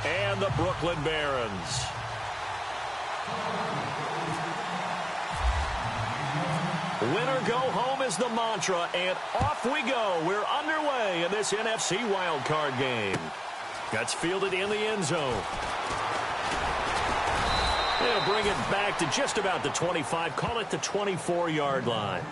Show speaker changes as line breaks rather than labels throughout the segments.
and the Brooklyn Barons. Winner go home is the mantra, and off we go. We're underway in this NFC wildcard game. That's fielded in the end zone. They'll bring it back to just about the 25, call it the 24-yard line.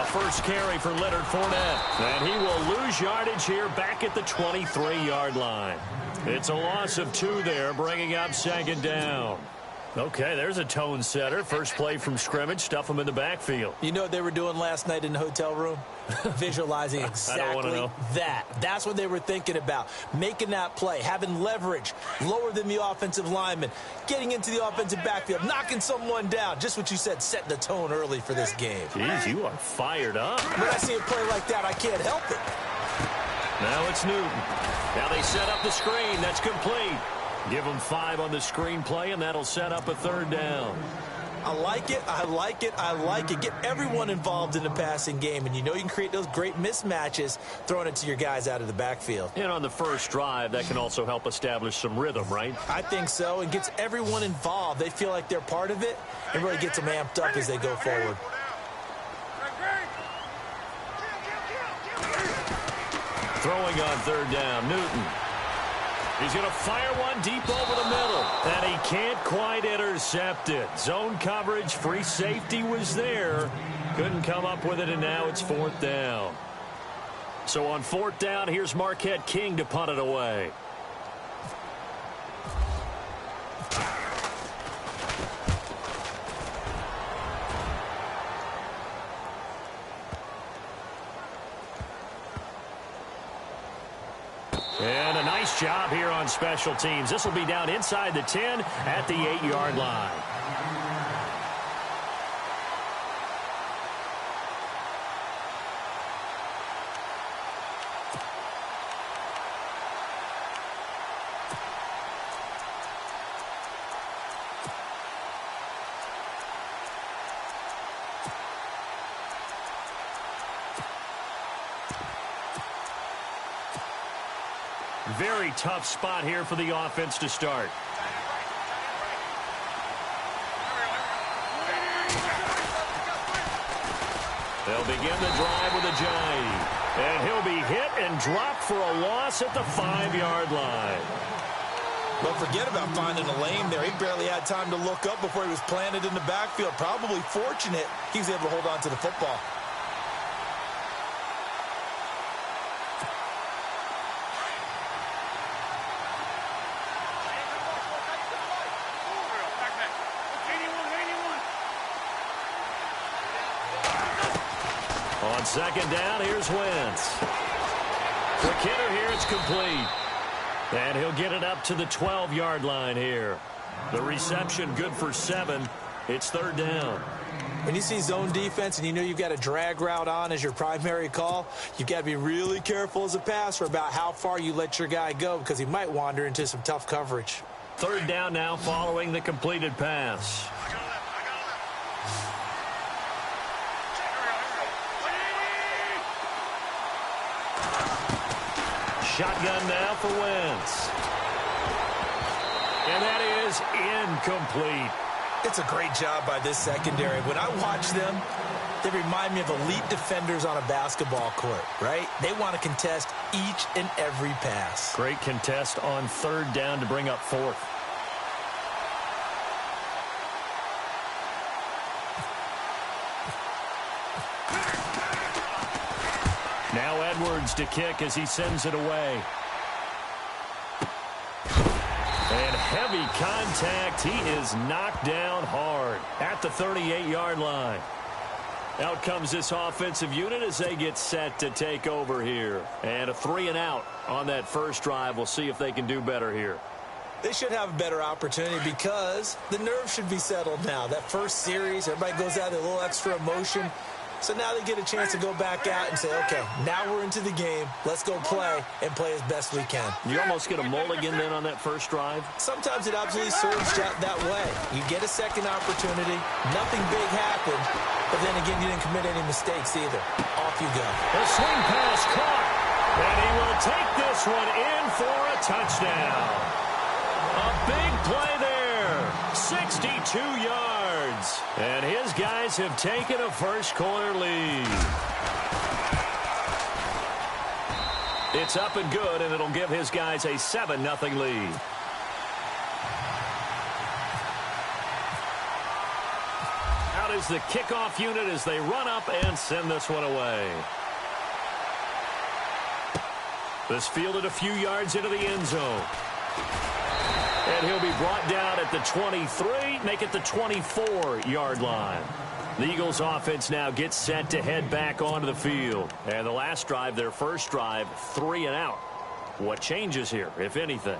First carry for Leonard Fournette. And he will lose yardage here back at the 23-yard line. It's a loss of 2 there, bringing up second down. Okay, there's a tone setter. First play from scrimmage, stuff them in the backfield.
You know what they were doing last night in the hotel room? Visualizing exactly that. That's what they were thinking about. Making that play, having leverage, lower than the offensive lineman, getting into the offensive backfield, knocking someone down. Just what you said, setting the tone early for this game.
Jeez, you are fired up.
When I see a play like that, I can't help it.
Now it's Newton. Now they set up the screen. That's complete. Give them 5 on the screen play, and that'll set up a third down.
I like it. I like it. I like it. Get everyone involved in the passing game, and you know you can create those great mismatches throwing it to your guys out of the backfield.
And on the first drive, that can also help establish some rhythm, right?
I think so. It gets everyone involved. They feel like they're part of it, and really gets them amped up as they go forward.
Throwing on third down, Newton. He's going to fire one deep over the middle, and he can't quite intercept it. Zone coverage, free safety was there. Couldn't come up with it, and now it's 4th down. So on 4th down, here's Marquette King to punt it away. And a nice job here on special teams. This will be down inside the 10 at the 8-yard line. Very tough spot here for the offense to start. They'll begin the drive with a jive. And he'll be hit and dropped for a loss at the 5-yard line.
But forget about finding a lane there. He barely had time to look up before he was planted in the backfield. Probably fortunate he was able to hold on to the football. On second down, here's Wentz. The kidder here, it's complete. And he'll get it up to the 12-yard line here. The reception good for 7. It's 3rd down. When you see zone defense and you know you've got a drag route on as your primary call, you've got to be really careful as a passer about how far you let your guy go because he might wander into some tough coverage. 3rd down now following the completed pass. Shotgun now for Wentz. And that is incomplete. It's a great job by this secondary. When I watch them, they remind me of elite defenders on a basketball court, right? They want to contest each and every pass. Great contest on 3rd down to bring up 4th. Now Edwards to kick as he sends it away. And heavy contact. He is knocked down hard at the 38-yard line.
Out comes this offensive unit as they get set to take over here. And a 3-and-out on that first drive. We'll see if they can do better here.
They should have a better opportunity because the nerves should be settled now. That first series, everybody goes out with a little extra emotion. So now they get a chance to go back out and say, okay, now we're into the game. Let's go play and play as best we can.
You almost get a mulligan then on that first drive?
Sometimes it absolutely serves that way. You get a second opportunity. Nothing big happened. But then again, you didn't commit any mistakes either. Off you go.
The swing pass caught. And he will take this one in for a touchdown. A big play there. 62 yards. And his guys have taken a first-quarter lead. It's up and good, and it'll give his guys a 7-0 lead. Out is the kickoff unit as they run up and send this one away. This fielded a few yards into the end zone. And he'll be brought down at the 23, make it the 24-yard line. The Eagles offense now gets set to head back onto the field. And the last drive, their first drive, 3-and-out. What changes here, if anything?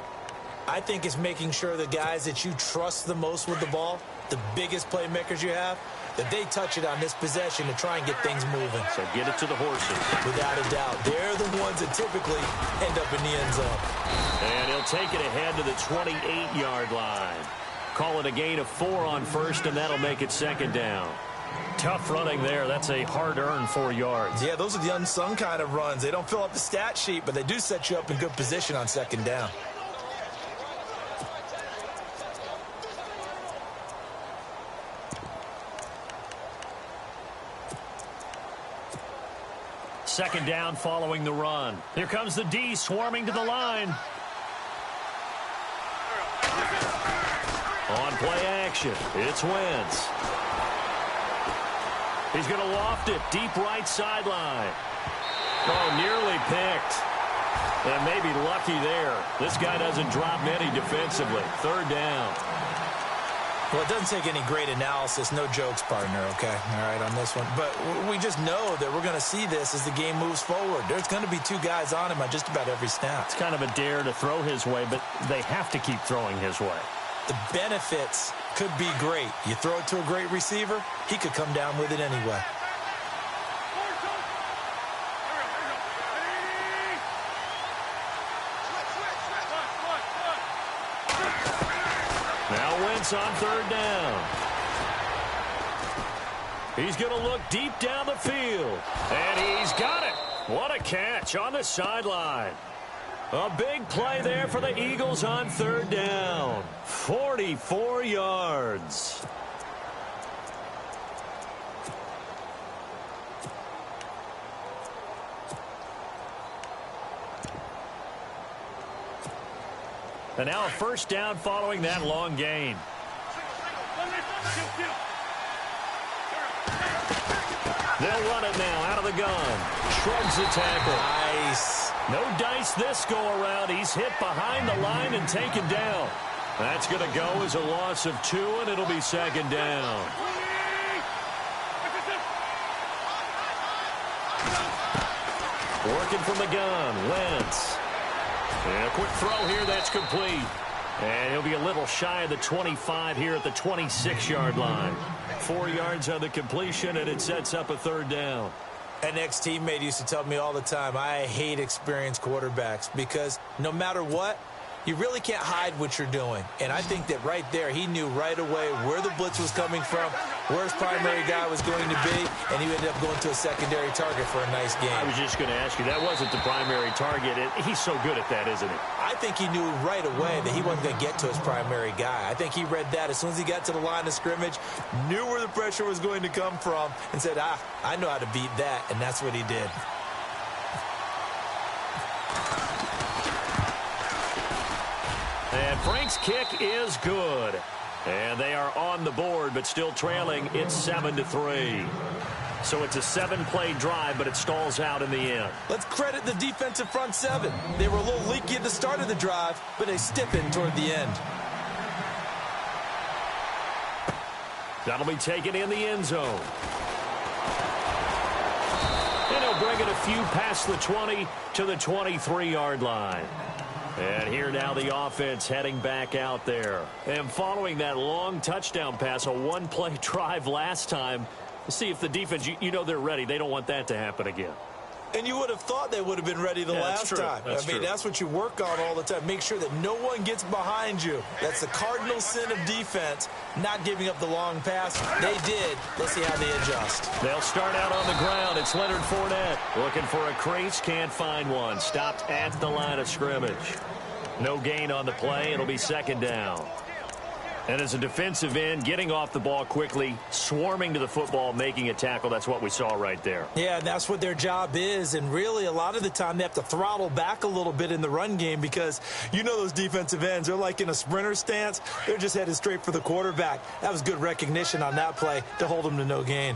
I think it's making sure the guys that you trust the most with the ball, the biggest playmakers you have, that they touch it on this possession to try and get things moving.
So get it to the horses.
Without a doubt. They're the ones that typically end up in the end zone.
And he'll take it ahead to the 28-yard line. Call it a gain of 4 on first, and that'll make it second down. Tough running there. That's a hard-earned 4 yards.
Yeah, those are the unsung kind of runs. They don't fill up the stat sheet, but they do set you up in good position on second down.
Second down following the run. Here comes the D swarming to the line. On play action, it's Wentz. He's going to loft it deep right sideline. Oh, nearly picked. And maybe lucky there. This guy doesn't drop many defensively. Third down.
Well, it doesn't take any great analysis. No jokes, partner, okay? All right, on this one. But we just know that we're going to see this as the game moves forward. There's going to be 2 guys on him on just about every snap.
It's kind of a dare to throw his way, but they have to keep throwing his way.
The benefits could be great. You throw it to a great receiver, he could come down with it anyway.
Now Wentz on third down. He's going to look deep down the field. And he's got it. What a catch on the sideline. A big play there for the Eagles on third down. 44 yards. And now a first down following that long gain. They'll run it now out of the gun. Shrugs the tackle.
Nice.
No dice this go around. He's hit behind the line and taken down. That's going to go as a loss of 2, and it'll be second down. Working from the gun, Wentz. And a quick throw here, that's complete. And he'll be a little shy of the 25 here at the 26-yard line. 4 yards on the completion, and it sets up a third down.
An ex-teammate used to tell me all the time, I hate experienced quarterbacks because no matter what, you really can't hide what you're doing. And I think that right there, he knew right away where the blitz was coming from, where his primary guy was going to be, and he ended up going to a secondary target for a nice game.
I was just going to ask you, that wasn't the primary target. He's so good at that, isn't he?
I think he knew right away that he wasn't going to get to his primary guy. I think he read that as soon as he got to the line of scrimmage, knew where the pressure was going to come from, and said, I know how to beat that, and that's what he did.
And Frank's kick is good. And they are on the board, but still trailing. It's 7-3. So it's a 7-play drive, but it stalls out in the end.
Let's credit the defensive front seven. They were a little leaky at the start of the drive, but they stiffened toward the end.
That'll be taken in the end zone. few past the 20 to the 23-yard line. And here now the offense heading back out there. And following that long touchdown pass, a one-play drive last time, see if the defense, you know they're ready. They don't want that to happen again.
And you would have thought they would have been ready the last time. That's what you work on all the time. Make sure that no one gets behind you. That's the cardinal sin of defense, not giving up the long pass. They did. Let's see how they adjust.
They'll start out on the ground. It's Leonard Fournette. Looking for a crease, can't find one. Stopped at the line of scrimmage. No gain on the play. It'll be second down. And as a defensive end, getting off the ball quickly, swarming to the football, making a tackle, that's what we saw right there.
Yeah, and that's what their job is. And really, a lot of the time, they have to throttle back a little bit in the run game because you know those defensive ends, they're like in a sprinter stance. They're just headed straight for the quarterback. That was good recognition on that play to hold them to no gain.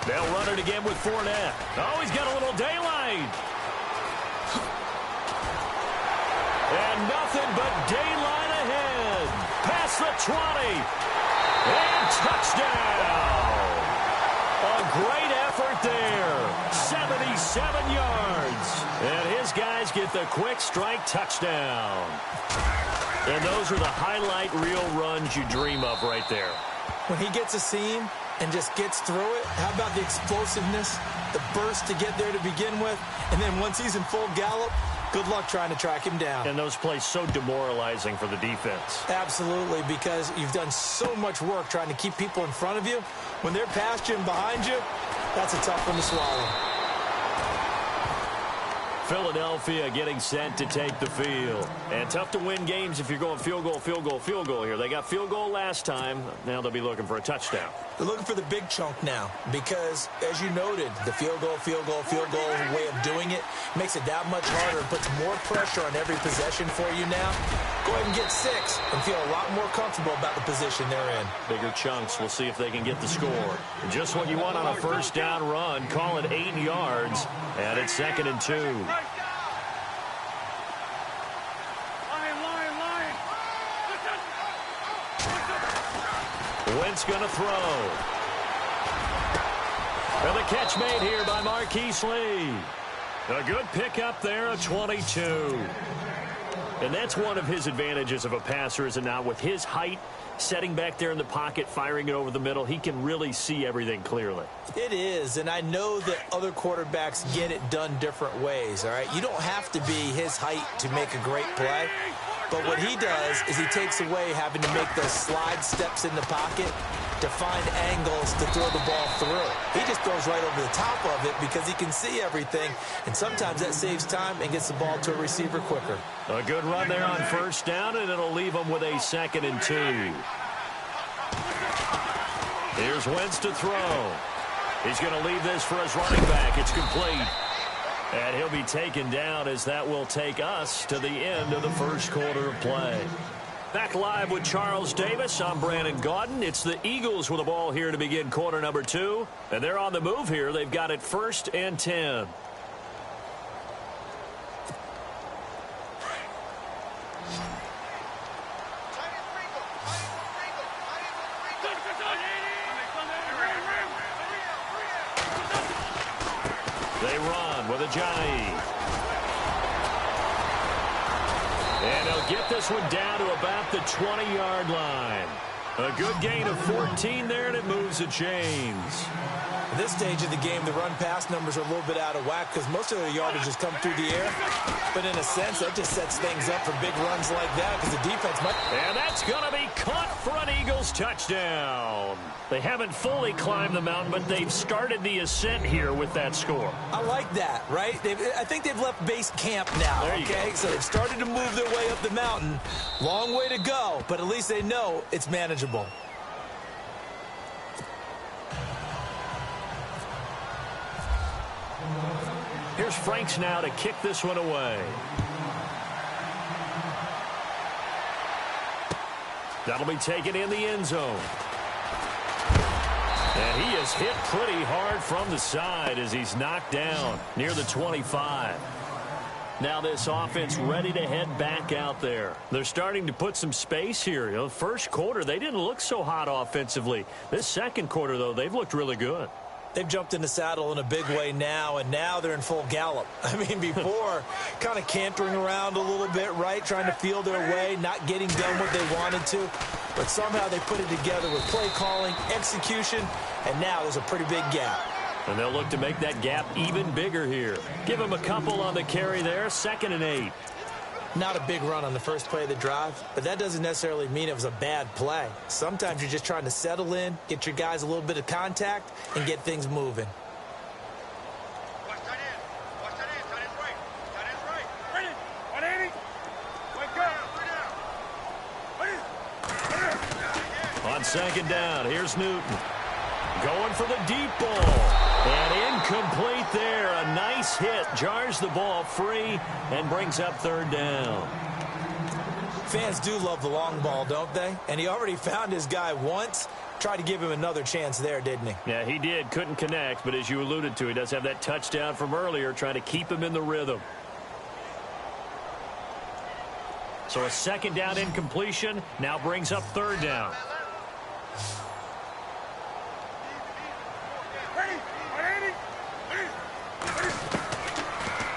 They'll run it again with Fournette. Oh, he's got a little daylight. And nothing but daylight ahead. Past the 20. And touchdown. A great effort there. 77 yards. And his guys get the quick strike touchdown. And those are the highlight reel runs you dream of right there.
When he gets a seam and just gets through it, how about the explosiveness, the burst to get there to begin with, and then once he's in full gallop, good luck trying to track him down.
And those plays so demoralizing for the defense.
Absolutely, because you've done so much work trying to keep people in front of you. When they're past you and behind you, that's a tough one to swallow.
Philadelphia getting set to take the field. And tough to win games if you're going field goal, field goal, field goal here. They got field goal last time. Now they'll be looking for a touchdown.
They're looking for the big chunk now because, as you noted, the field goal way of doing it makes it that much harder. It puts more pressure on every possession for you now. Go ahead and get 6 and feel a lot more comfortable about the position they're in.
Bigger chunks. We'll see if they can get the score. Just what you want on a first down run. Call it 8 yards. And it's 2nd and 2. Wentz going to throw. And the catch made here by Marquise Lee. A good pickup there, a 22. And that's one of his advantages of a passer, is it not? With his height, setting back there in the pocket, firing it over the middle, he can really see everything clearly.
It is, and I know that other quarterbacks get it done different ways, all right? You don't have to be his height to make a great play. But what he does is he takes away having to make those slide steps in the pocket to find angles to throw the ball through. He just throws right over the top of it because he can see everything, and sometimes that saves time and gets the ball to a receiver quicker.
A good run there on first down, and it'll leave him with a 2nd and 2. Here's Wentz to throw. He's going to leave this for his running back. It's complete. And he'll be taken down as that will take us to the end of the first quarter of play. Back live with Charles Davis. I'm Brandon Gaudin. It's the Eagles with the ball here to begin quarter number 2. And they're on the move here. They've got it 1st and 10. They run with Ajayi. And they'll get this one down to about the 20-yard line. A good gain of 14 there, and it moves the chains.
At this stage of the game, the run-pass numbers are a little bit out of whack because most of their yardage has come through the air. But in a sense, that just sets things up for big runs like that because the defense might...
And that's going to be caught for an Eagles touchdown. They haven't fully climbed the mountain, but they've started the ascent here with that score.
I like that, right? I think they've left base camp now, okay? So they've started to move their way up the mountain. Long way to go, but at least they know it's manageable.
Here's Franks now to kick this one away. That'll be taken in the end zone. And he is hit pretty hard from the side as he's knocked down near the 25. Now this offense ready to head back out there. They're starting to put some space here. You know, first quarter, they didn't look so hot offensively. This second quarter, though, they've looked really good.
They've jumped in the saddle in a big way now, and now they're in full gallop. I mean, before, kind of cantering around a little bit, right, trying to feel their way, not getting done what they wanted to. But somehow they put it together with play calling, execution, and now there's a pretty big gap.
And they'll look to make that gap even bigger here. Give them a couple on the carry there, 2nd and 8.
Not a big run on the first play of the drive, but that doesn't necessarily mean it was a bad play. Sometimes you're just trying to settle in, get your guys a little bit of contact, and get things moving.
On 2nd down, here's Newton. Going for the deep ball. And incomplete there. A nice hit. Jars the ball free and brings up 3rd down.
Fans do love the long ball, don't they? And he already found his guy once. Tried to give him another chance there, didn't he?
Yeah, he did. Couldn't connect. But as you alluded to, he does have that touchdown from earlier, trying to keep him in the rhythm. So a 2nd down incompletion now brings up 3rd down.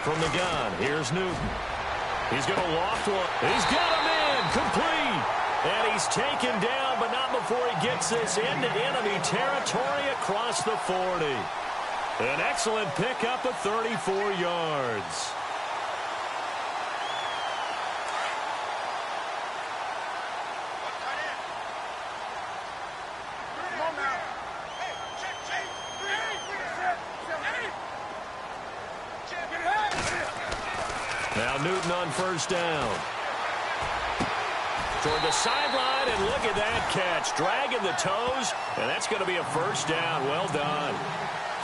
From the gun, here's Newton. He's going to loft one. He's got him in, complete. And he's taken down, but not before he gets this into enemy territory across the 40. An excellent pickup of 34 yards. Now Newton on 1st down. Toward the sideline, and look at that catch. Dragging the toes, and that's going to be a 1st down. Well done.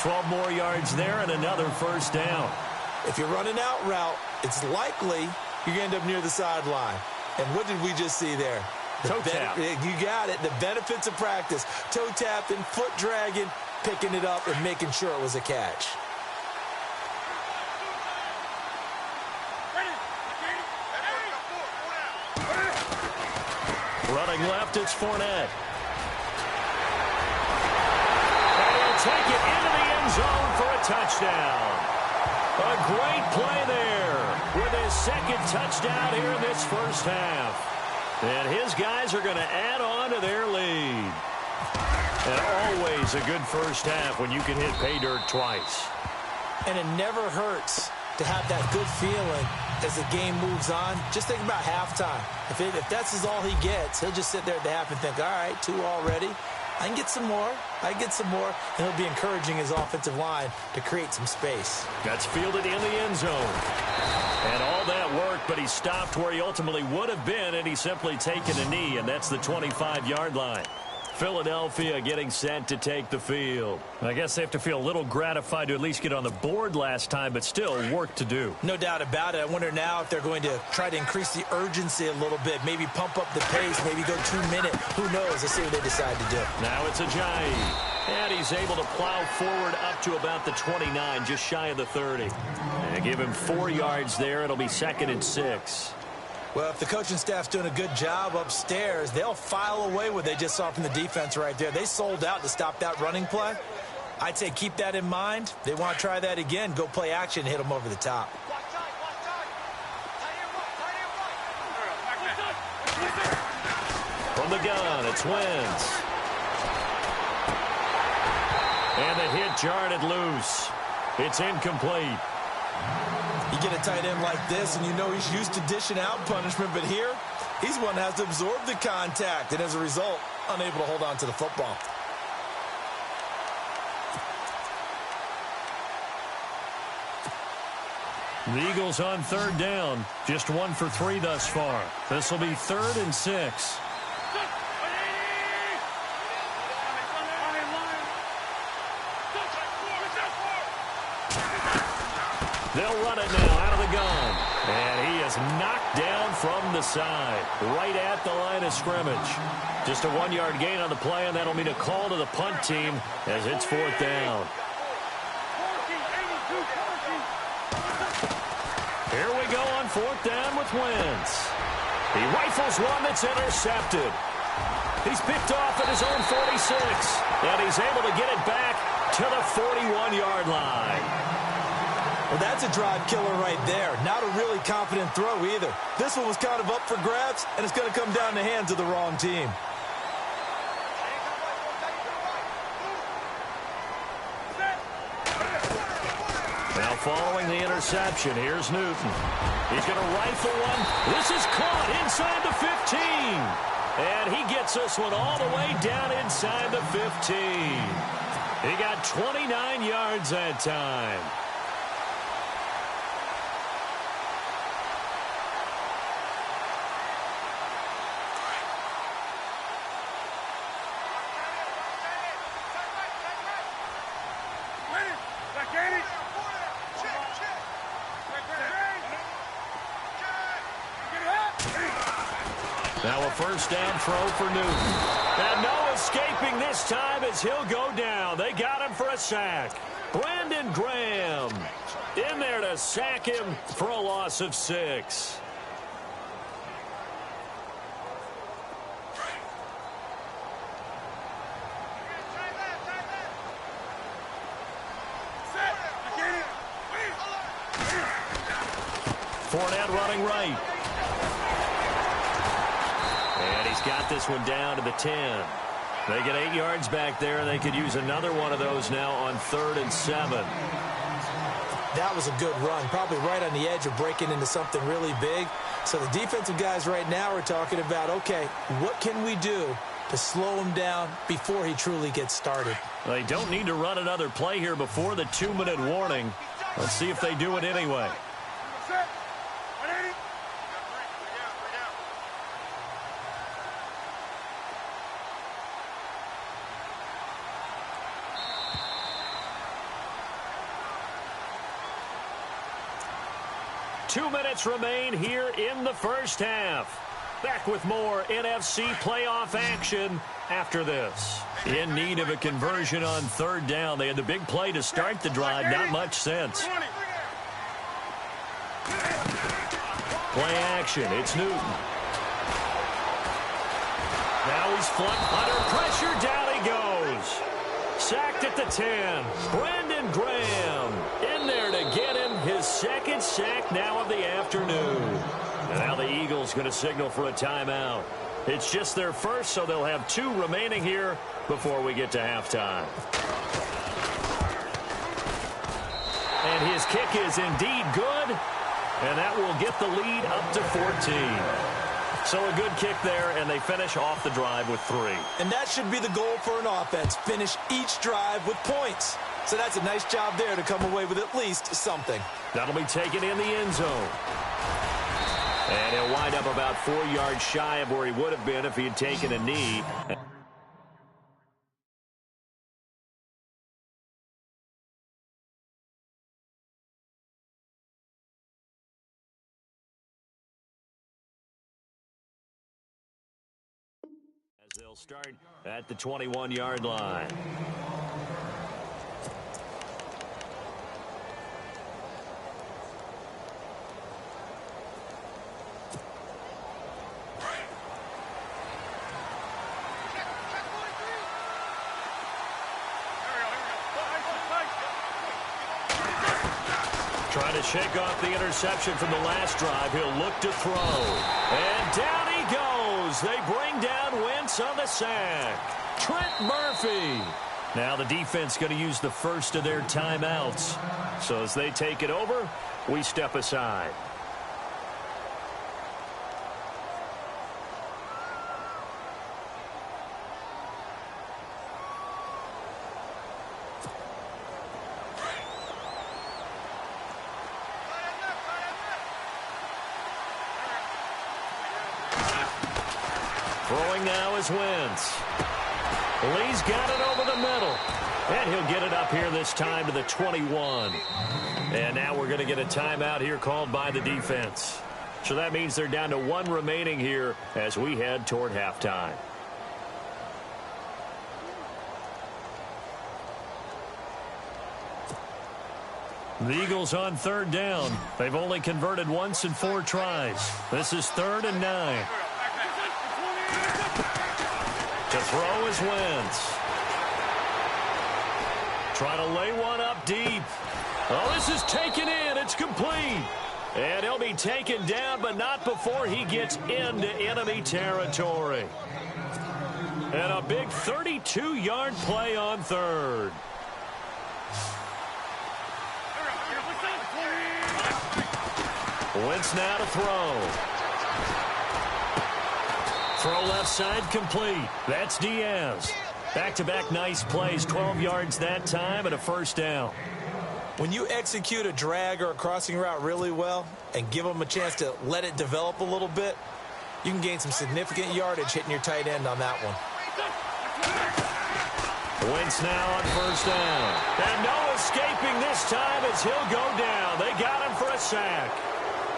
12 more yards there and another 1st down.
If you're running out route, it's likely you're going to end up near the sideline. And what did we just see there?
Toe tap.
You got it. The benefits of practice. Toe tapping, foot dragging, picking it up, and making sure it was a catch.
Running left, it's Fournette. And he'll take it into the end zone for a touchdown. A great play there with his 2nd touchdown here in this 1st half. And his guys are going to add on to their lead. And always a good 1st half when you can hit pay dirt twice.
And it never hurts to have that good feeling as the game moves on. Just think about halftime. If that's all he gets, he'll just sit there at the half and think, all right, 2 already. I can get some more. I can get some more. And he'll be encouraging his offensive line to create some space.
That's fielded in the end zone. And all that worked, but he stopped where he ultimately would have been, and he's simply taken a knee, and that's the 25-yard line. Philadelphia getting set to take the field. I guess they have to feel a little gratified to at least get on the board last time, but still work to do.
No doubt about it. I wonder now if they're going to try to increase the urgency a little bit, maybe pump up the pace, maybe go 2-minute. Who knows? Let's see what they decide to do.
Now it's Ajayi. And he's able to plow forward up to about the 29, just shy of the 30. And give him 4 yards there. It'll be 2nd and 6.
Well, if the coaching staff's doing a good job upstairs, they'll file away what they just saw from the defense right there. They sold out to stop that running play. I'd say keep that in mind. They want to try that again. Go play action and hit them over the top.
From the gun, it's Wentz. And the hit jarred it loose. It's incomplete.
You get a tight end like this, and you know he's used to dishing out punishment, but here, he's one that has to absorb the contact, and as a result, unable to hold on to the football.
The Eagles on 3rd down, just 1 for 3 thus far. This will be 3rd and 6. They'll run it now out of the gun. And he is knocked down from the side, right at the line of scrimmage. Just a 1-yard gain on the play, and that'll mean a call to the punt team as it's 4th down. Here we they go on 4th down with Wentz. He rifles one that's intercepted. He's picked off at his own 46, and he's able to get it back to the 41-yard line.
Well, that's a drive killer right there. Not a really confident throw either. This one was kind of up for grabs, and it's going to come down the hands of the wrong team.
Now following the interception, here's Newton. He's going to rifle one. This is caught inside the 15. And he gets this one all the way down inside the 15. He got 29 yards that time. Now a first down throw for Newton. And no escaping this time as he'll go down. They got him for a sack. Brandon Graham in there to sack him for a loss of 6. Fournette running right. And he's got this one down to the 10. They get 8 yards back there, and they could use another one of those now on 3rd and 7.
That was a good run, probably right on the edge of breaking into something really big. So the defensive guys right now are talking about, okay, what can we do to slow him down before he truly gets started?
They don't need to run another play here before the 2-minute warning. Let's see if they do it anyway. 2 minutes remain here in the first half. Back with more NFC playoff action after this. In need of a conversion on 3rd down. They had the big play to start the drive. Not much sense. Play action. It's Newton. Now he's flunked under pressure. Down he goes. Sacked at the 10. Brandon Graham in there to get him his 2nd sack now of the afternoon. And now the Eagles going to signal for a timeout. It's just their first, so they'll have 2 remaining here before we get to halftime. And his kick is indeed good, and that will get the lead up to 14. So a good kick there, and they finish off the drive with 3.
And that should be the goal for an offense, finish each drive with points. So that's a nice job there to come away with at least something.
That'll be taken in the end zone. And he'll wind up about 4 yards shy of where he would have been if he had taken a knee. As they'll start at the 21-yard line. Trying to shake off the interception from the last drive. He'll look to throw. And down he goes. They bring down Wentz on the sack. Trent Murphy. Now the defense going to use the first of their timeouts. So as they take it over, we step aside. Throwing now is Wentz. Lee's got it over the middle. And he'll get it up here this time to the 21. And now we're going to get a timeout here called by the defense. So that means they're down to 1 remaining here as we head toward halftime. The Eagles on third down. They've only converted once in 4 tries. This is 3rd and 9. To throw is Wentz. Trying to lay one up deep. Oh, this is taken in. It's complete. And he'll be taken down, but not before he gets into enemy territory. And a big 32-yard play on 3rd. Wentz now to throw. Throw left side complete. That's Diaz. Back-to-back nice plays, 12 yards that time and a first down.
When you execute a drag or a crossing route really well and give them a chance to let it develop a little bit, you can gain some significant yardage hitting your tight end on that one.
Wentz now on first down. And no escaping this time as he'll go down. They got him for a sack.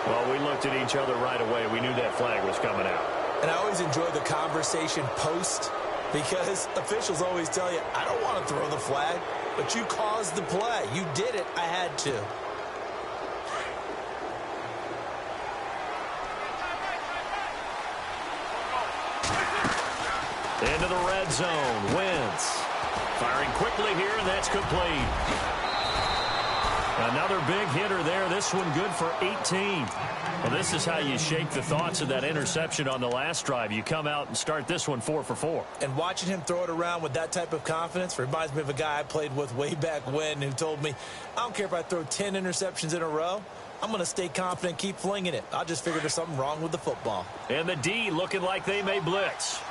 Well, we looked at each other right away. We knew that flag was coming out.
And I always enjoy the conversation post because officials always tell you, I don't want to throw the flag, but you caused the play. You did it. I had to.
Into the red zone. Wentz firing quickly here, and that's complete. Another big hitter there. This one good for 18. Well, this is how you shake the thoughts of that interception on the last drive. You come out and start this one 4 for 4.
And watching him throw it around with that type of confidence reminds me of a guy I played with way back when who told me, I don't care if I throw 10 interceptions in a row. I'm going to stay confident, keep flinging it. I'll just figure there's something wrong with the football.
And the D looking like they may blitz.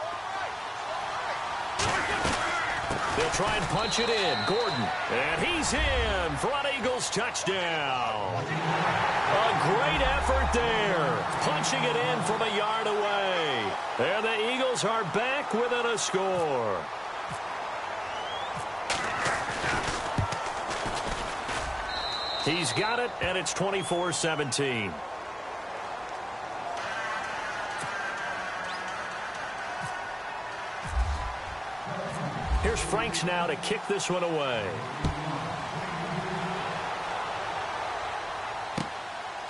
They'll try and punch it in. Gordon. And he's in for an Eagles touchdown. A great effort there. Punching it in from a yard away. And the Eagles are back within a score. He's got it, and it's 24-17. Here's Franks now to kick this one away.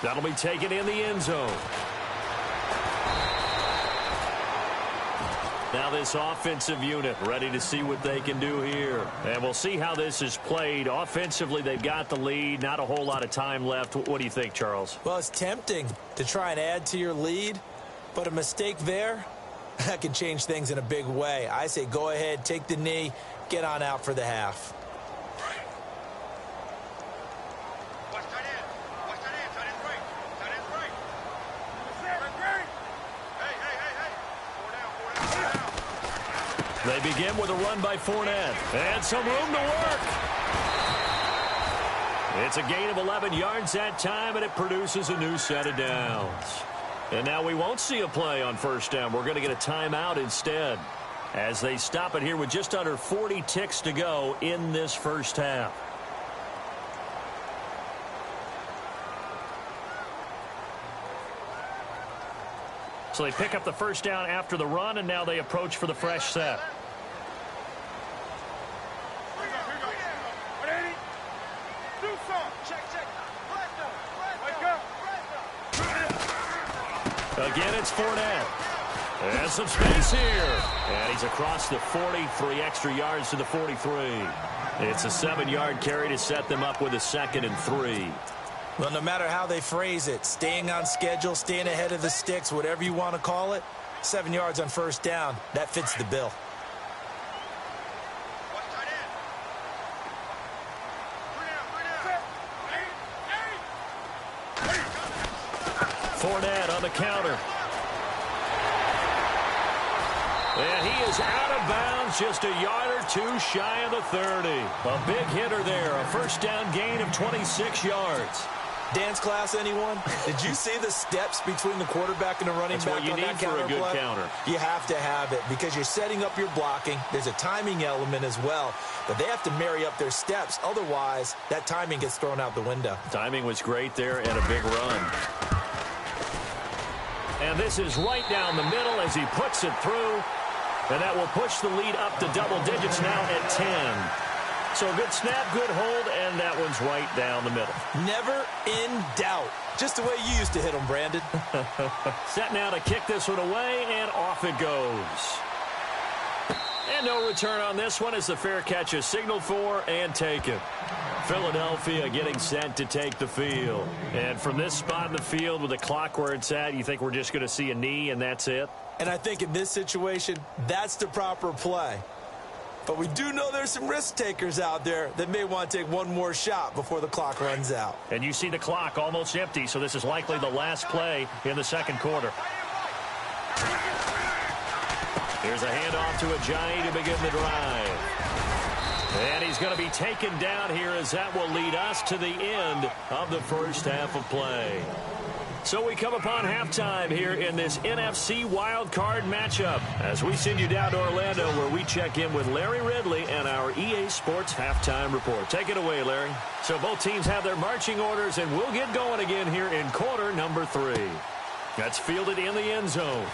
That'll be taken in the end zone. Now this offensive unit ready to see what they can do here. And we'll see how this is played. Offensively, they've got the lead. Not a whole lot of time left. What do you think, Charles?
Well, it's tempting to try and add to your lead, but a mistake there, that can change things in a big way. I say go ahead, take the knee, get on out for the half.
They begin with a run by Fournette. And some room to work. It's a gain of 11 yards that time, and it produces a new set of downs. And now we won't see a play on first down. We're going to get a timeout instead as they stop it here with just under 40 ticks to go in this first half. So they pick up the first down after the run, and now they approach for the fresh set. Again, it's Fournette. And some space here. And he's across the 40, 3 extra yards to the 43. It's a 7-yard carry to set them up with a 2nd and 3.
Well, no matter how they phrase it, staying on schedule, staying ahead of the sticks, whatever you want to call it, 7 yards on first down, that fits the bill.
Fournette on the counter. And he is out of bounds, just a yard or two shy of the 30. A big hitter there, a first down gain of 26 yards.
Dance class, anyone? Did you see the steps between the quarterback and the running back on that counter play? That's what you need for a good counter. You have to have it because you're setting up your blocking. There's a timing element as well, but they have to marry up their steps. Otherwise, that timing gets thrown out the window.
Timing was great there and a big run. And this is right down the middle as he puts it through. And that will push the lead up to double digits now at 10. So a good snap, good hold, and that one's right down the middle.
Never in doubt. Just the way you used to hit them, Brandon.
Set now to kick this one away, and off it goes. And no return on this one as the fair catch is signaled for and taken. Philadelphia getting set to take the field. And from this spot in the field with the clock where it's at, you think we're just going to see a knee and that's it?
And I think in this situation, that's the proper play. But we do know there's some risk takers out there that may want to take one more shot before the clock runs out.
And you see the clock almost empty, so this is likely the last play in the second quarter. Here's a handoff to Ajayi to begin the drive. And he's going to be taken down here as that will lead us to the end of the first half of play. So we come upon halftime here in this NFC wildcard matchup as we send you down to Orlando where we check in with Larry Ridley and our EA Sports halftime report. Take it away, Larry. So both teams have their marching orders, and we'll get going again here in quarter number 3. That's fielded in the end zone.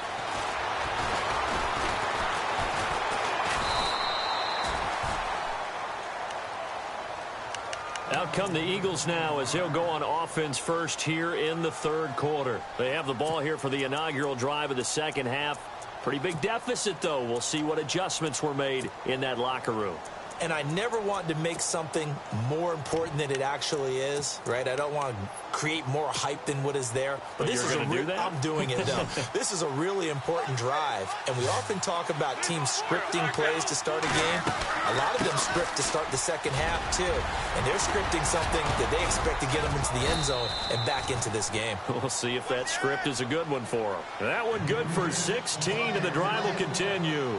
Out come the Eagles now as they'll go on offense first here in the third quarter. They have the ball here for the inaugural drive of the second half. Pretty big deficit, though. We'll see what adjustments were made in that locker room.
And I never want to make something more important than it actually is, right? I don't want to create more hype than what is there.
But this is
I'm doing it, though. This is a really important drive. And we often talk about teams scripting plays to start a game. A lot of them script to start the second half, too. And they're scripting something that they expect to get them into the end zone and back into this game.
We'll see if that script is a good one for them. That one good for 16, and the drive will continue.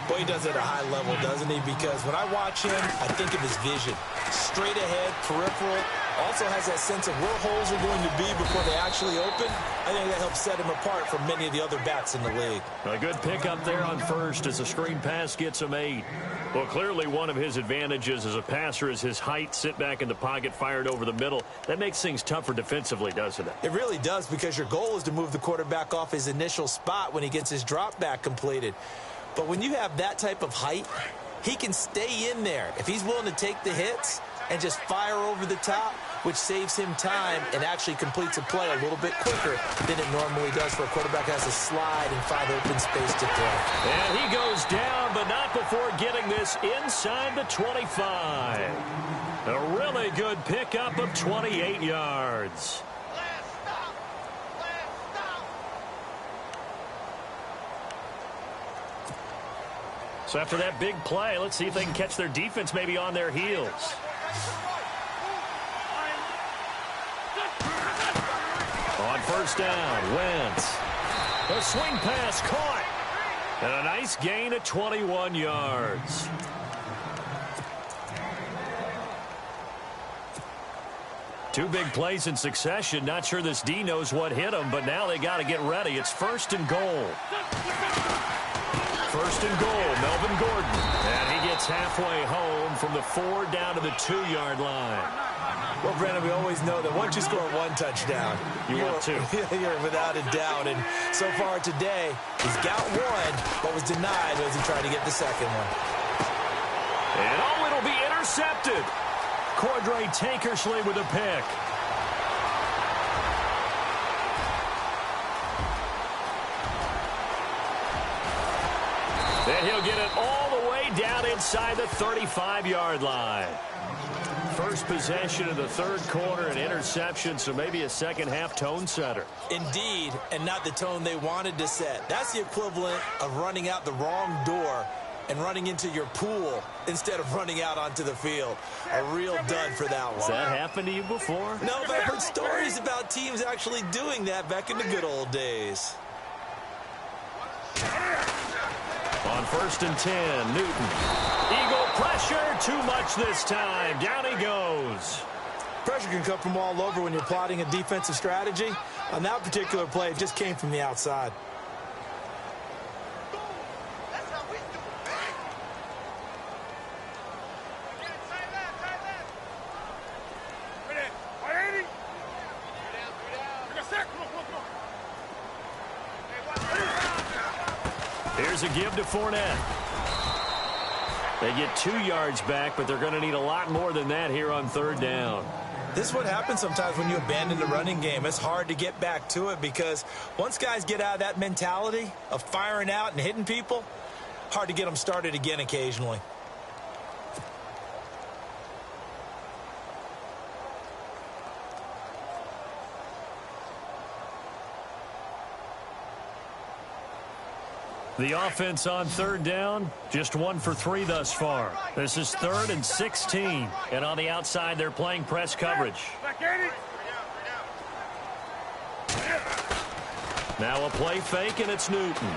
Boy, he does it at a high level, doesn't he? Because when I watch him, I think of his vision. Straight ahead, peripheral. Also has that sense of where holes are going to be before they actually open. I think that helps set him apart from many of the other backs in the league.
A good pickup there on first as the screen pass gets him 8. Well, clearly one of his advantages as a passer is his height, sit back in the pocket, fired over the middle. That makes things tougher defensively, doesn't it?
It really does, because your goal is to move the quarterback off his initial spot when he gets his drop back completed. But when you have that type of height, he can stay in there. If he's willing to take the hits and just fire over the top, which saves him time and actually completes a play a little bit quicker than it normally does for a quarterback who has to slide and find open space to throw.
And he goes down, but not before getting this inside the 25. A really good pickup of 28 yards. So after that big play, let's see if they can catch their defense maybe on their heels. On first down, Wentz. A swing pass caught. And a nice gain of 21 yards. Two big plays in succession. Not sure this D knows what hit him, but now they got to get ready. It's first and goal. First and goal, Melvin Gordon. And he gets halfway home from the 4 down to the 2-yard line.
Well, Brandon, we always know that once you score one touchdown,
you want 2.
You're without a doubt. And so far today, he's got 1, but was denied as he tried to get the second one.
And it'll be intercepted. Cordray Tankersley with a pick. And he'll get it all the way down inside the 35-yard line. First possession of the third quarter, an interception, so maybe a second-half tone setter.
Indeed, and not the tone they wanted to set. That's the equivalent of running out the wrong door and running into your pool instead of running out onto the field. A real dud for that one.
Has that happened to you before?
No, but I've heard stories about teams actually doing that back in the good old days.
On first and 10, Newton. Eagle pressure, too much this time. Down he goes.
Pressure can come from all over when you're plotting a defensive strategy. On that particular play, it just came from the outside.
Here's a give to Fournette. They get 2 yards back, but they're going to need a lot more than that here on third down.
This is what happens sometimes when you abandon the running game. It's hard to get back to it because once guys get out of that mentality of firing out and hitting people, hard to get them started again occasionally.
The offense on third down, just 1 for 3 thus far. This is 3rd and 16. And on the outside, they're playing press coverage. Now a play fake, and it's Newton.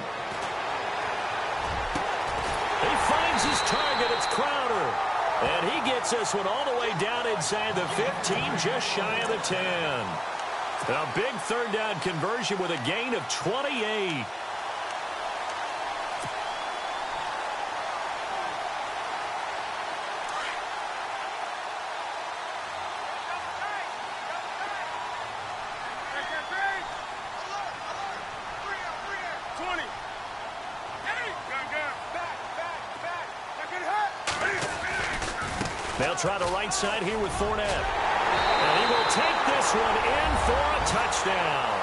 He finds his target. It's Crowder. And he gets this one all the way down inside the 15, just shy of the 10. A big third down conversion with a gain of 28. They'll try the right side here with Fournette. And he will take this one in for a touchdown.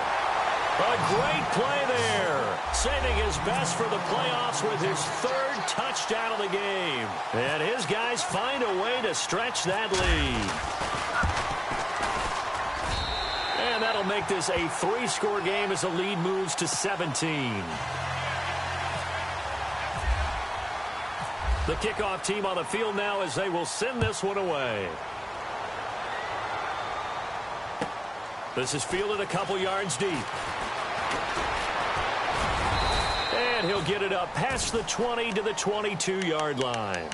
A great play there. Saving his best for the playoffs with his 3rd touchdown of the game. And his guys find a way to stretch that lead. And that'll make this a 3-score game as the lead moves to 17. The kickoff team on the field now as they will send this one away. This is fielded a couple yards deep. And he'll get it up past the 20 to the 22-yard line.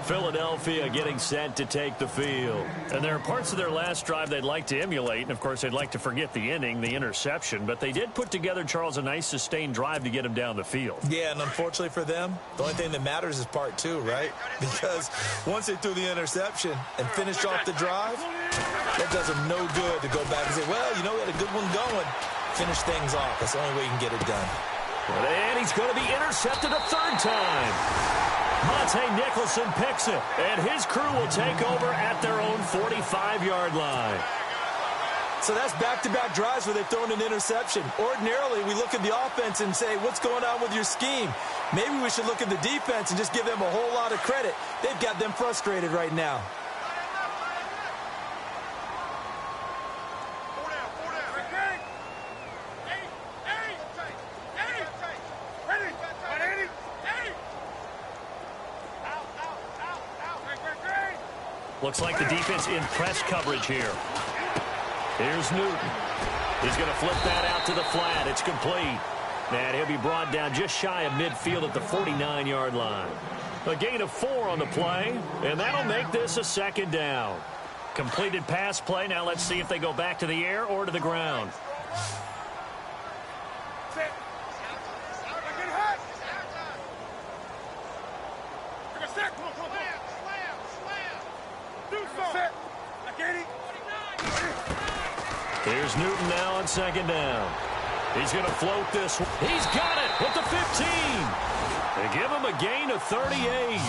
Philadelphia getting set to take the field. And there are parts of their last drive they'd like to emulate. And, of course, they'd like to forget the inning, the interception. But they did put together, Charles, a nice sustained drive to get him down the field.
Yeah, and unfortunately for them, the only thing that matters is part 2, right? Because once they threw the interception and finished off the drive, that does them no good to go back and say, well, you know, we had a good one going. Finish things off. That's the only way you can get it done.
And he's going to be intercepted a 3rd time. Monte Nicholson picks it, and his crew will take over at their own 45-yard line.
So that's back-to-back drives where they've thrown an interception. Ordinarily, we look at the offense and say, what's going on with your scheme? Maybe we should look at the defense and just give them a whole lot of credit. They've got them frustrated right now.
Looks like the defense in press coverage here. Here's Newton. He's going to flip that out to the flat. It's complete. And he'll be brought down just shy of midfield at the 49-yard line. A gain of 4 on the play, and that'll make this a 2nd down. Completed pass play. Now let's see if they go back to the air or to the ground. Here's Newton now on 2nd down. He's going to float this one. He's got it at the 15. They give him a gain of 38.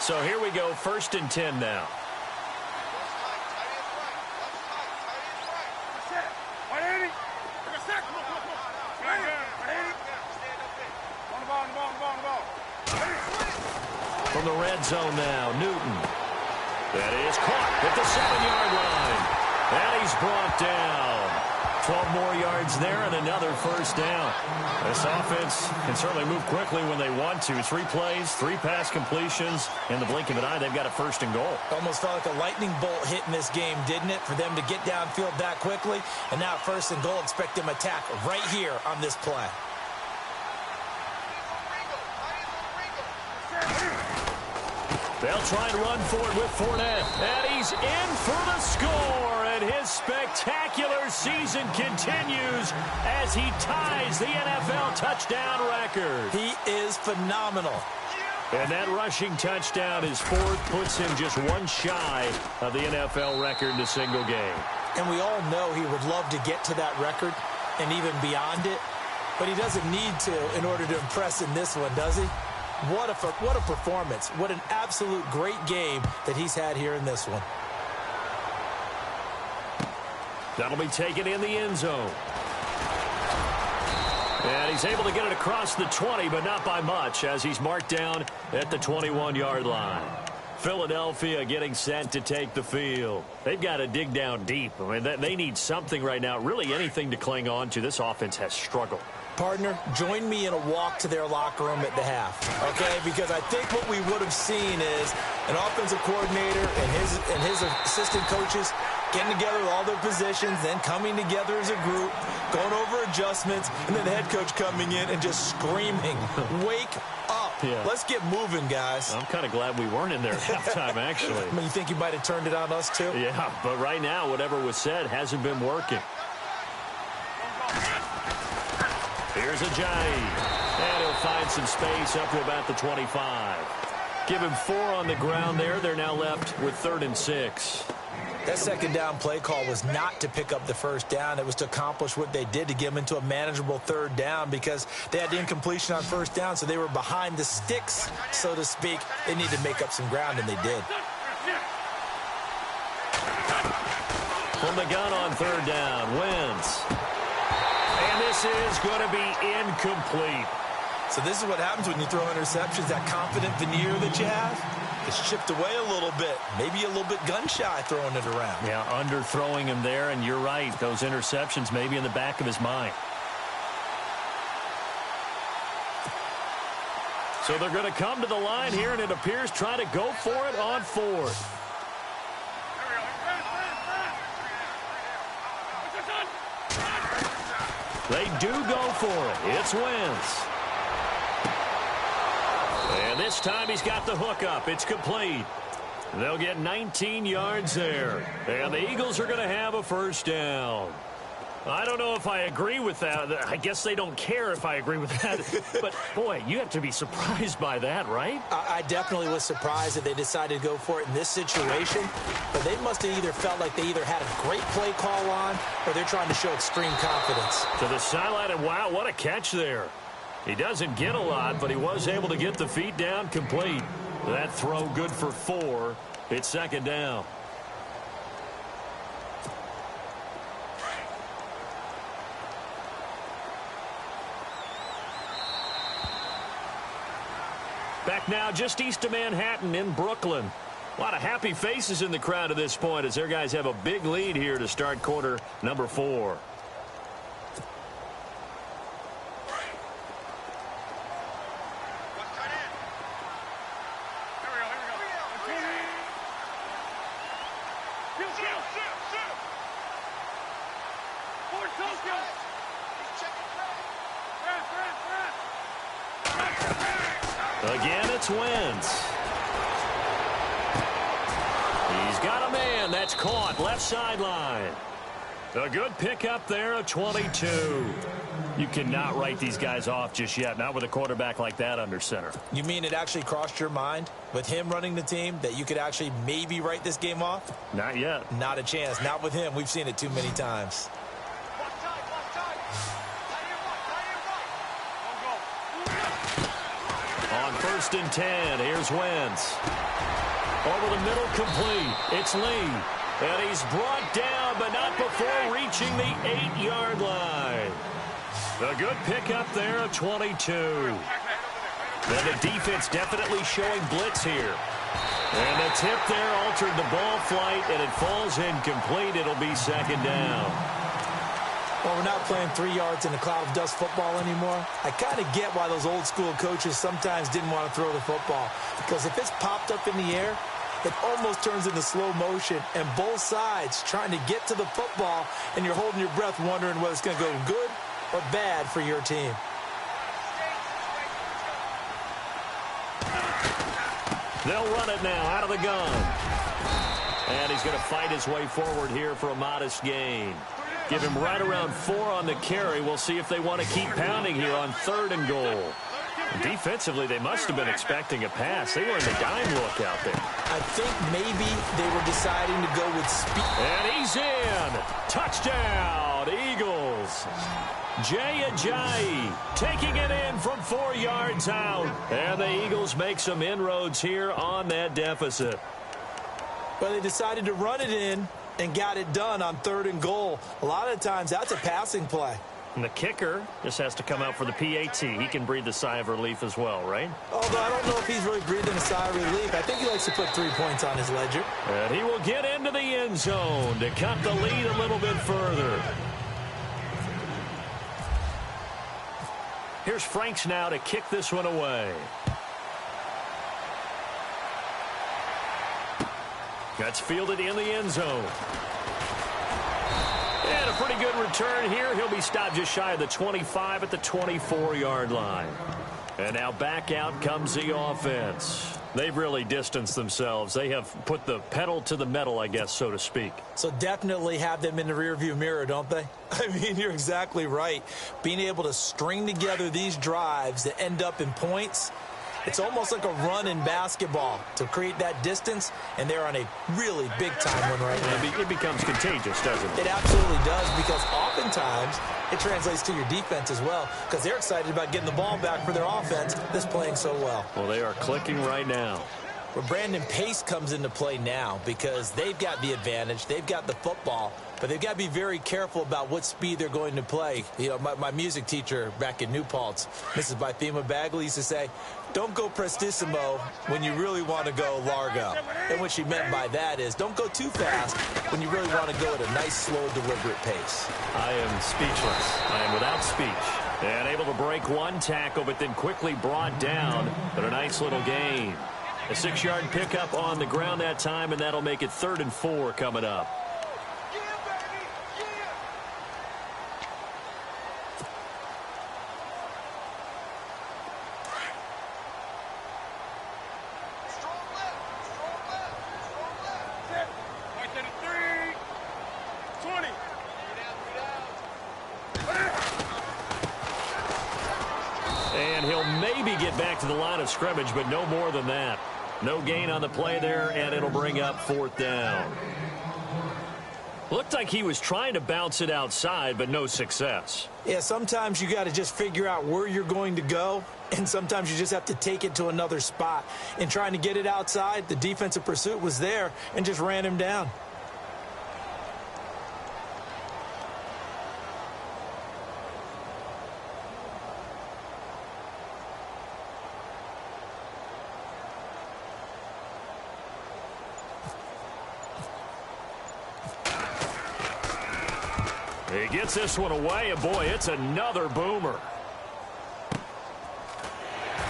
So here we go, 1st and 10 now. From the red zone now, Newton. That is caught at the 7-yard line. And he's brought down. 12 more yards there and another 1st down. This offense can certainly move quickly when they want to. 3 plays, 3 pass completions. In the blink of an eye, they've got a 1st and goal.
Almost felt like a lightning bolt hit in this game, didn't it? For them to get downfield that quickly. And now 1st and goal, expect them attack right here on this play. They'll try and run for it with Fournette. And he's in for the score. And his
spectacular season continues as he ties the NFL touchdown record.
He is phenomenal.
And that rushing touchdown, his fourth, puts him just one shy of the NFL record in a single game.
And we all know he would love to get to that record and even beyond it, but he doesn't need to in order to impress in this one, does he? What a performance. What an absolute great game that he's had here in this one.
That'll be taken in the end zone. And he's able to get it across the 20, but not by much, as he's marked down at the 21-yard line. Philadelphia getting set to take the field. They've got to dig down deep. I mean, they need something right now, really anything to cling on to. This offense has struggled.
Partner, join me in a walk to their locker room at the half, okay? Because I think what we would have seen is an offensive coordinator and his assistant coaches getting together with all their positions, then coming together as a group, going over adjustments, and then the head coach coming in and just screaming, wake up. Yeah. Let's get moving, guys.
I'm kind of glad we weren't in there at halftime, actually.
I mean, you think you might have turned it on us, too?
Yeah, but right now, whatever was said hasn't been working. Here's Ajayi, and he'll find some space up to about the 25. Give him 4 on the ground there. They're now left with 3rd and 6.
That second down play call was not to pick up the first down. It was to accomplish what they did, to get them into a manageable 3rd down, because they had the incompletion on first down, so they were behind the sticks, so to speak. They needed to make up some ground, and they did.
From the gun on 3rd down, Wentz. And this is going to be incomplete.
So this is what happens when you throw interceptions, that confident veneer that you have. It's chipped away a little bit, maybe a little bit gun-shy throwing it around.
Yeah, underthrowing him there, and you're right. Those interceptions maybe in the back of his mind. So they're going to come to the line here, and it appears try to go for it on 4th. They do go for it. It's Wentz. And this time he's got the hook up. It's complete. They'll get 19 yards there. And the Eagles are going to have a first down. I don't know if I agree with that. I guess they don't care if I agree with that. But, boy, you have to be surprised by that, right?
I definitely was surprised that they decided to go for it in this situation. But they must have either felt like they either had a great play call on, or they're trying to show extreme confidence.
To the sideline, and wow, what a catch there. He doesn't get a lot, but he was able to get the feet down complete. That throw good for 4. It's 2nd down. Back now just east of Manhattan in Brooklyn. A lot of happy faces in the crowd at this point as their guys have a big lead here to start quarter number 4. Again, it's Wentz. He's got a man that's caught left sideline. A good pickup there, a 22. You cannot write these guys off just yet, not with a quarterback like that under center.
You mean it actually crossed your mind with him running the team that you could actually maybe write this game off?
Not yet.
Not a chance. Not with him. We've seen it too many times.
On 1st and 10, here's Wentz. Over the middle, complete. It's Lee. And he's brought down, but not before reaching the 8-yard line. A good pickup there, a 22. Then the defense definitely showing blitz here. And the tip there altered the ball flight, and it falls incomplete. It'll be 2nd down.
Well, we're not playing 3 yards in a cloud of dust football anymore. I kind of get why those old school coaches sometimes didn't want to throw the football. Because if it's popped up in the air, it almost turns into slow motion. And both sides trying to get to the football, and you're holding your breath wondering whether it's going to go good or bad for your team.
They'll run it now out of the gun. And he's going to fight his way forward here for a modest gain. Give him right around 4 on the carry. We'll see if they want to keep pounding here on 3rd and goal. Defensively, they must have been expecting a pass. They were in the dime look out there.
I think maybe they were deciding to go with speed.
And he's in. Touchdown, Eagles. Jay Ajayi taking it in from 4 yards out. And the Eagles make some inroads here on that deficit.
But they decided to run it in and got it done on 3rd and goal. A lot of times, that's a passing play.
And the kicker just has to come out for the PAT. He can breathe a sigh of relief as well, right?
Although I don't know if he's really breathing a sigh of relief. I think he likes to put 3 points on his ledger.
And he will get into the end zone to cut the lead a little bit further. Here's Franks now to kick this one away. That's fielded in the end zone. And a pretty good return here. He'll be stopped just shy of the 25 at the 24-yard line. And now back out comes the offense. They've really distanced themselves. They have put the pedal to the metal, I guess, so to speak.
So definitely have them in the rearview mirror, don't they? I mean, you're exactly right. Being able to string together these drives that end up in points, it's almost like a run in basketball to create that distance, and they're on a really big-time one right now.
It becomes contagious, doesn't it?
It absolutely does, because oftentimes it translates to your defense as well, because they're excited about getting the ball back for their offense that's playing so well.
Well, they are clicking right now.
But Brandon, pace comes into play now because they've got the advantage. They've got the football, but they've got to be very careful about what speed they're going to play. You know, my music teacher back in New Paltz, Mrs. Bythema Bagley, used to say, don't go prestissimo when you really want to go largo. And what she meant by that is don't go too fast when you really want to go at a nice, slow, deliberate pace.
I am speechless. I am without speech. And able to break one tackle, but then quickly brought down. But a nice little gain. A 6-yard pickup on the ground that time, and that'll make it 3rd and 4 coming up. And he'll maybe get back to the line of scrimmage, but no more than that. No gain on the play there, and it'll bring up 4th down. Looked like he was trying to bounce it outside, but no success.
Yeah, sometimes you got to just figure out where you're going to go, and sometimes you just have to take it to another spot. In trying to get it outside, the defensive pursuit was there and just ran him down.
He gets this one away, and boy, it's another boomer.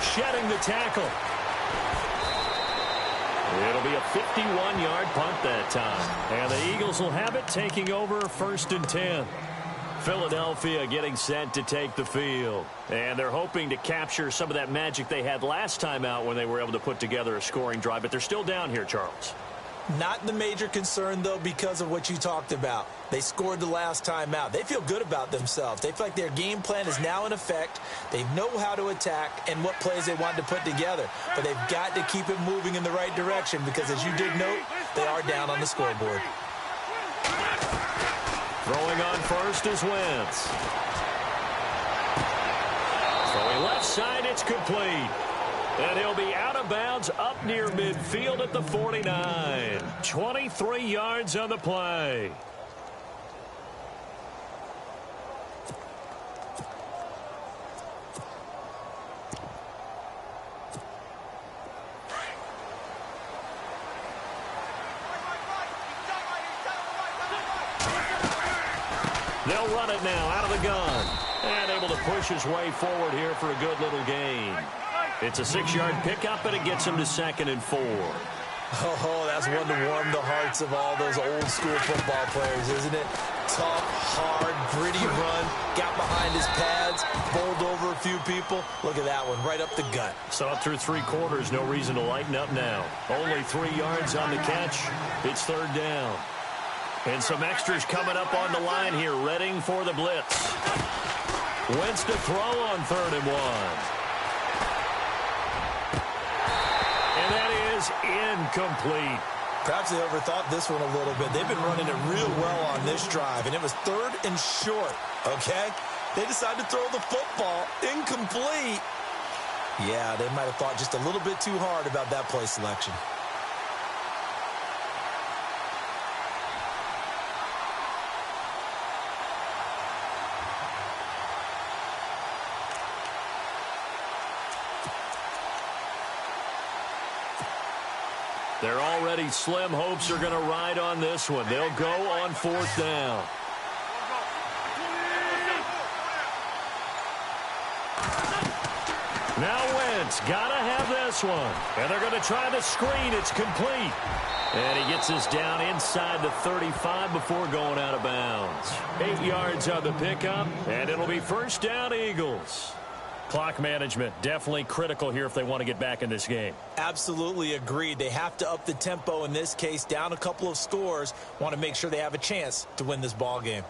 Shedding the tackle. It'll be a 51-yard punt that time. And the Eagles will have it, taking over 1st and 10. Philadelphia getting set to take the field. And they're hoping to capture some of that magic they had last time out when they were able to put together a scoring drive. But they're still down here, Charles.
Not the major concern, though, because of what you talked about. They scored the last time out. They feel good about themselves. They feel like their game plan is now in effect. They know how to attack and what plays they want to put together. But they've got to keep it moving in the right direction because, as you did note, they are down on the scoreboard.
Throwing on first is Wentz. Throwing left side, it's complete. And he'll be out of bounds up near midfield at the 49. 23 yards on the play. They'll run it now out of the gun. And able to push his way forward here for a good little gain. It's a 6-yard pickup, and it gets him to 2nd and 4.
Oh, that's one to warm the hearts of all those old school football players, isn't it? Tough, hard, gritty run, got behind his pads, bowled over a few people. Look at that one, right up the gut.
Saw it through 3 quarters, no reason to lighten up now. Only 3 yards on the catch. It's third down. And some extras coming up on the line here, readying for the blitz. Wentz to throw on 3rd and 1. And that is incomplete.
Perhaps they overthought this one a little bit. They've been running it real well on this drive, and it was 3rd and short, okay? They decided to throw the football incomplete. Yeah, they might have thought just a little bit too hard about that play selection.
They're already slim hopes are going to ride on this one. They'll go on 4th down. Now Wentz got to have this one. And they're going to try the screen. It's complete. And he gets us down inside the 35 before going out of bounds. 8 yards on the pickup, and it'll be first down Eagles. Clock management, definitely critical here if they want to get back in this game.
Absolutely agreed. They have to up the tempo in this case, down a couple of scores. Want to make sure they have a chance to win this ball game.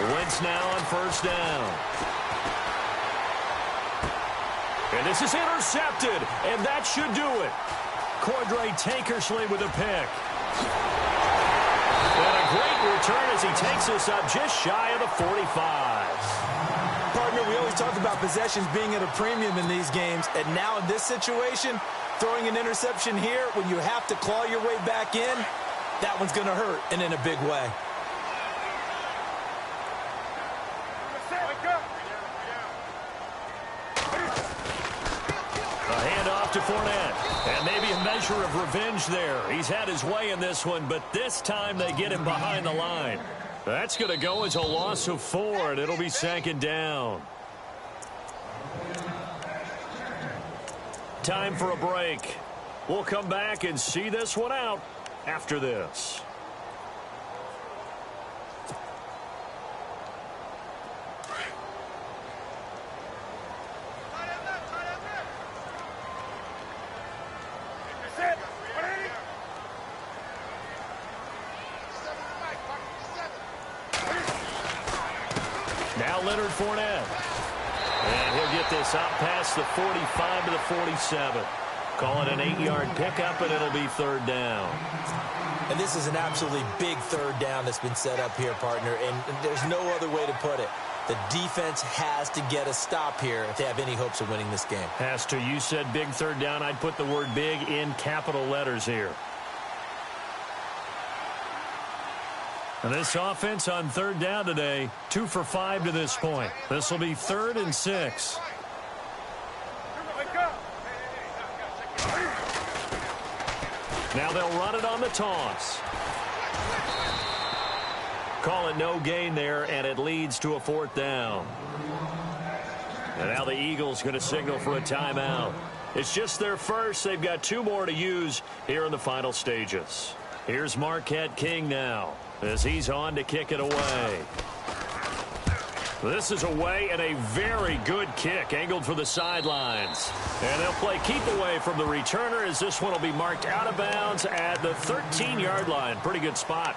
Wentz now on first down. And this is intercepted, and that should do it. Cordray Tankersley with a pick. And a great return as he takes us up just shy of the 45.
Partner, we always talk about possessions being at a premium in these games, and now in this situation, throwing an interception here when you have to claw your way back in, that one's going to hurt, and in a big way.
To Fournette, and maybe a measure of revenge there. He's had his way in this one, but this time they get him behind the line. That's going to go as a loss of 4, and it'll be 2nd down. Time for a break. We'll come back and see this one out after this. Now Leonard Fournette. And he'll get this out past the 45 to the 47. Call it an 8-yard pickup, and it'll be 3rd down.
And this is an absolutely big 3rd down that's been set up here, partner, and there's no other way to put it. The defense has to get a stop here if they have any hopes of winning this game.
Has to. You said big 3rd down. I'd put the word big in capital letters here. And this offense on 3rd down today, 2 for 5 to this point. This will be 3rd and 6. Now they'll run it on the toss. Call it no gain there, and it leads to a 4th down. And now the Eagles going to signal for a timeout. It's just their first. They've got 2 more to use here in the final stages. Here's Marquette King now, as he's on to kick it away. This is away, and a very good kick angled for the sidelines. And they'll play keep away from the returner, as this one will be marked out of bounds at the 13-yard line. Pretty good spot.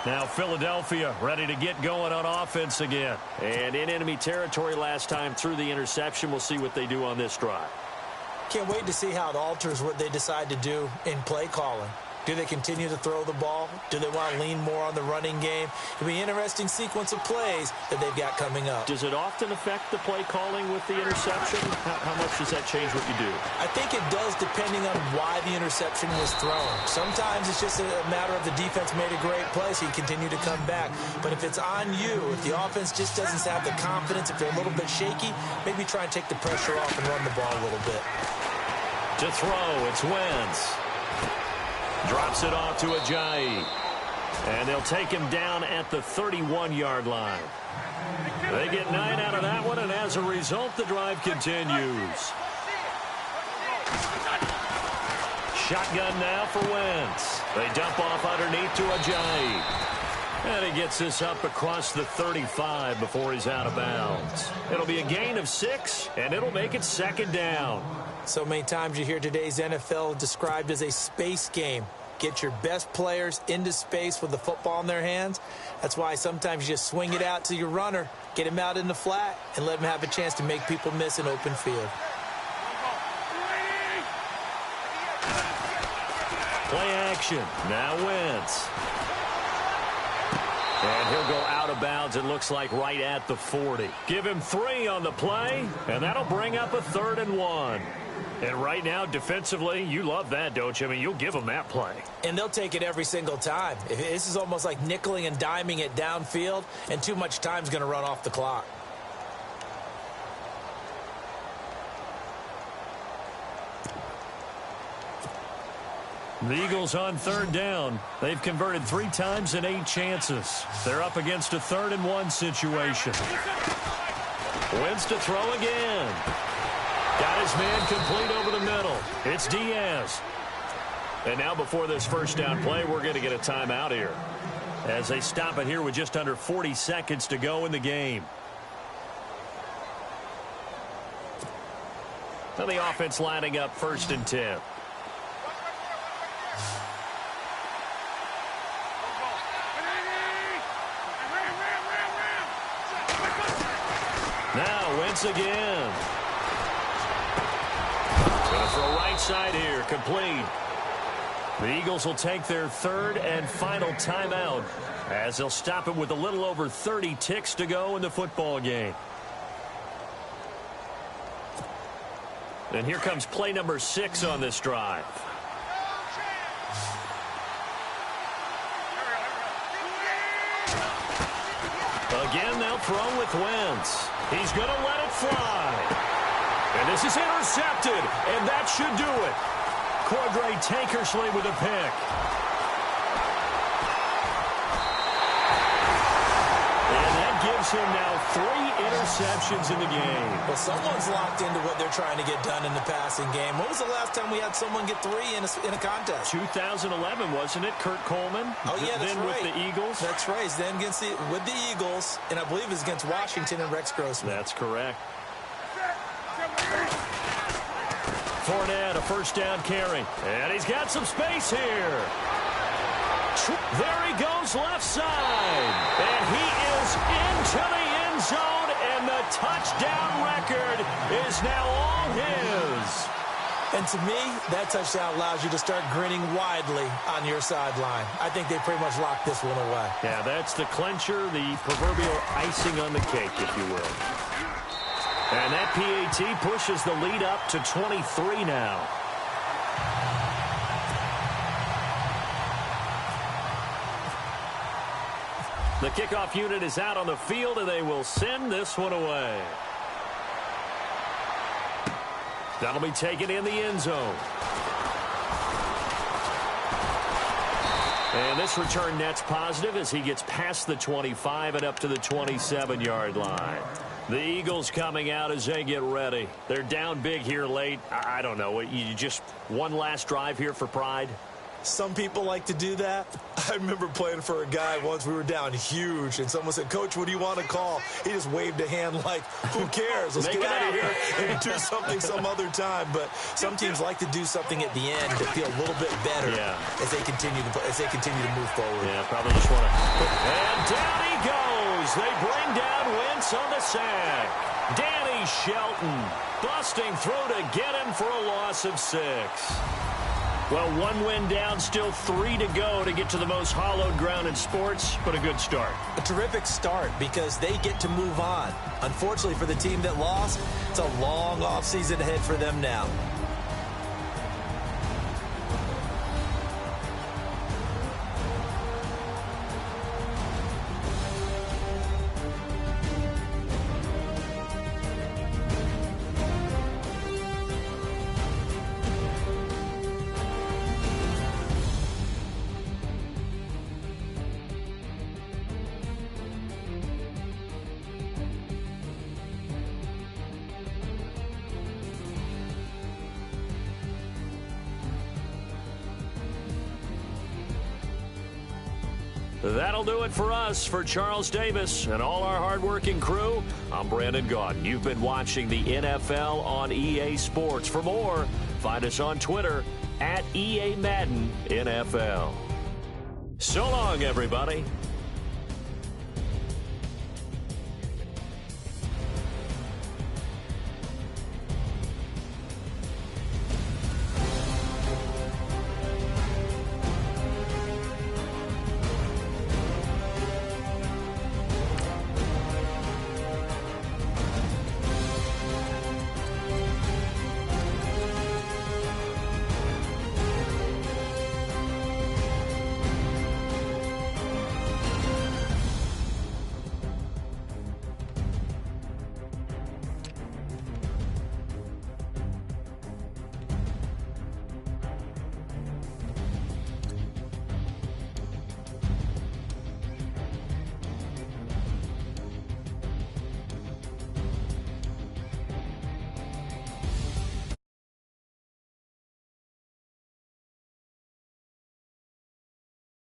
Now Philadelphia ready to get going on offense again. And in enemy territory last time through the interception. We'll see what they do on this drive.
Can't wait to see how it alters what they decide to do in play calling. Do they continue to throw the ball? Do they want to lean more on the running game? It'll be an interesting sequence of plays that they've got coming up.
Does it often affect the play calling with the interception? How much does that change what you do?
I think it does, depending on why the interception was thrown. Sometimes it's just a matter of the defense made a great play, so you continue to come back. But if it's on you, if the offense just doesn't have the confidence, if they're a little bit shaky, maybe try and take the pressure off and run the ball a little bit.
To throw, it's Wentz. Drops it off to Ajayi. And they'll take him down at the 31-yard line. They get 9 out of that one, and as a result, the drive continues. Shotgun now for Wentz. They dump off underneath to Ajayi. And he gets this up across the 35 before he's out of bounds. It'll be a gain of 6, and it'll make it second down.
So many times you hear today's NFL described as a space game. Get your best players into space with the football in their hands. That's why sometimes you just swing it out to your runner, get him out in the flat, and let him have a chance to make people miss an open field.
Play action. Now Wentz. And he'll go out of bounds, it looks like, right at the 40. Give him 3 on the play, and that'll bring up a 3rd and 1. And right now, defensively, you love that, don't you? I mean, you'll give them that play.
And they'll take it every single time. This is almost like nickeling and diming it downfield, and too much time's going to run off the clock.
The Eagles on 3rd down. They've converted 3 times in 8 chances. They're up against a 3rd and 1 situation. Wentz to throw again. Got his man complete over the middle. It's Diaz. And now before this first down play, we're going to get a timeout here, as they stop it here with just under 40 seconds to go in the game. Now the offense lining up 1st and 10. Now Wentz again. Going to throw right side here, complete. The Eagles will take their 3rd and final timeout, as they'll stop it with a little over 30 ticks to go in the football game. And here comes play number 6 on this drive. Again, they'll throw with Wentz. He's going to let it fly. And this is intercepted, and that should do it. Cordray Tankersley with a pick. And that gives him now 3 interceptions in the game.
Well, someone's locked into what they're trying to get done in the passing game. When was the last time we had someone get 3 in a contest?
2011, wasn't it? Kurt Coleman?
Oh, yeah, that's
then
right.
With the Eagles?
That's right. Then with the Eagles, and I believe it's against Washington and Rex Grossman.
That's correct. Fournette, a first down carry. And he's got some space here. There he goes left side. And he is into the end zone, and the touchdown record is now all his.
And to me, that touchdown allows you to start grinning widely on your sideline. I think they pretty much locked this one away.
Yeah, that's the clincher, the proverbial icing on the cake, if you will. And that PAT pushes the lead up to 23 now. The kickoff unit is out on the field, and they will send this one away. That'll be taken in the end zone. And this return net's positive as he gets past the 25 and up to the 27-yard line. The Eagles coming out as they get ready. They're down big here late. I don't know. You just one last drive here for pride?
Some people like to do that. I remember playing for a guy once. We were down huge, and someone said, "Coach, what do you want to call?" He just waved a hand like, who cares? Let's get out of here and do something some other time. But some teams like to do something at the end to feel a little bit better as they continue to move forward.
Yeah, probably just want to. And down he goes. They bring down Wentz on the sack. Danny Shelton busting through to get him for a loss of 6. Well, 1 win down, still 3 to go to get to the most hallowed ground in sports, but a good start.
A terrific start because they get to move on. Unfortunately for the team that lost, it's a long offseason ahead for them now.
That'll do it for us. For Charles Davis and all our hardworking crew, I'm Brandon Gaudin. You've been watching the NFL on EA Sports. For more, find us on Twitter @EA Madden NFL. So long, everybody.